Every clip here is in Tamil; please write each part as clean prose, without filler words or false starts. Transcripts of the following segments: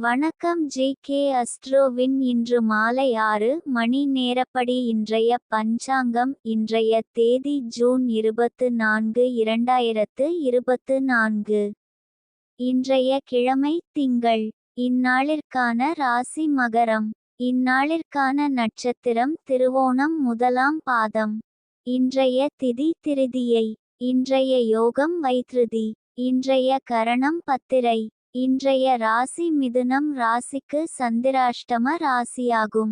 வணக்கம் ஜி.கே. அஸ்ட்ரோவின் இன்று மாலை 6 மணி நேரப்படி இன்றைய பஞ்சாங்கம். இன்றைய தேதி ஜூன் 24, 2024. இன்றைய கிழமை திங்கள். இந்நாளிற்கான ராசி மகரம். இந்நாளிற்கான நட்சத்திரம் திருவோணம் முதலாம் பாதம். இன்றைய திதி திருதியை. இன்றைய யோகம் வைத்ருதி. இன்றைய கரணம் பத்திரை. இன்றைய ராசி மிதுனம் ராசிக்கு சந்திராஷ்டம ராசியாகும்.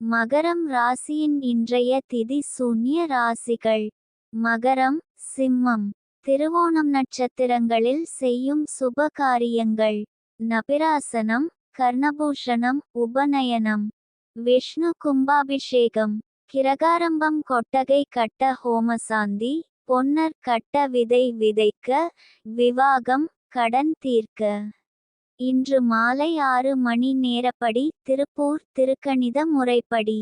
மகரம் ராசியின் இன்றைய திதி சூன்ய ராசிகள். மகரம், சிம்மம். திருவோணம் நட்சத்திரங்களில் செய்யும் சுப காரியங்கள்: நபிராசனம், கர்ணபூஷணம், உபநயனம், விஷ்ணு கும்பாபிஷேகம், கிரகாரம்பம், கொட்டகை கட்ட ஹோமசாந்தி, பொன்னர் கட்ட விதை விதைக்க, விவாகம், கடன் தீர்க்க. இன்று மாலை 6 மணி நேரப்படி திருப்பூர் திருக்கணித முறைப்படி.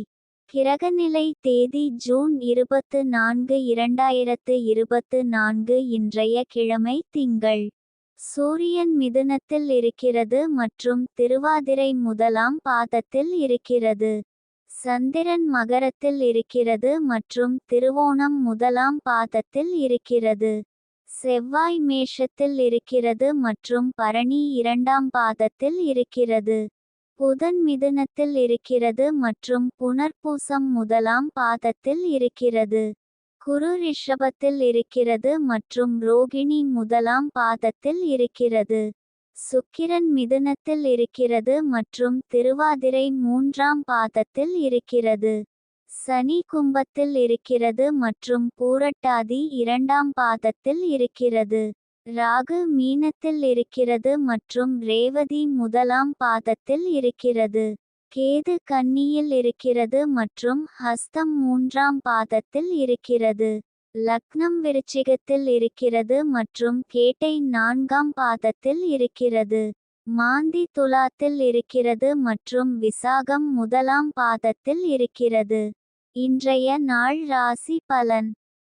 கிரகநிலை தேதி ஜூன் 24, 2024. இன்றைய கிழமை திங்கள். சூரியன் மிதுனத்தில் இருக்கிறது மற்றும் திருவாதிரை முதலாம் பாதத்தில் இருக்கிறது. சந்திரன் மகரத்தில் இருக்கிறது மற்றும் திருவோணம் முதலாம் பாதத்தில் இருக்கிறது. செவ்வாய் மேஷத்தில் இருக்கிறது மற்றும் பரணி இரண்டாம் பாதத்தில் இருக்கிறது. புதன் மிதுனத்தில் இருக்கிறது மற்றும் புனர்பூசம் முதலாம் பாதத்தில் இருக்கிறது. குரு ரிஷபத்தில் இருக்கிறது மற்றும் ரோகிணி முதலாம் பாதத்தில் இருக்கிறது. சுக்கிரன் மிதுனத்தில் இருக்கிறது மற்றும் திருவாதிரை மூன்றாம் பாதத்தில் இருக்கிறது. சனி கும்பத்தில் இருக்கிறது மற்றும் பூரட்டாதி இரண்டாம் பாதத்தில் இருக்கிறது. ராகு மீனத்தில் இருக்கிறது மற்றும் ரேவதி முதலாம் பாதத்தில் இருக்கிறது. கேது கன்னியில் இருக்கிறது மற்றும் ஹஸ்தம் மூன்றாம் பாதத்தில் இருக்கிறது. லக்னம் விருச்சிகத்தில் இருக்கிறது மற்றும் கேட்டை நான்காம் பாதத்தில் இருக்கிறது. மாந்தி துலாத்தில் இருக்கிறது மற்றும் விசாகம் முதலாம் பாதத்தில் இருக்கிறது. இன்றைய நாள் ராசி பலன்.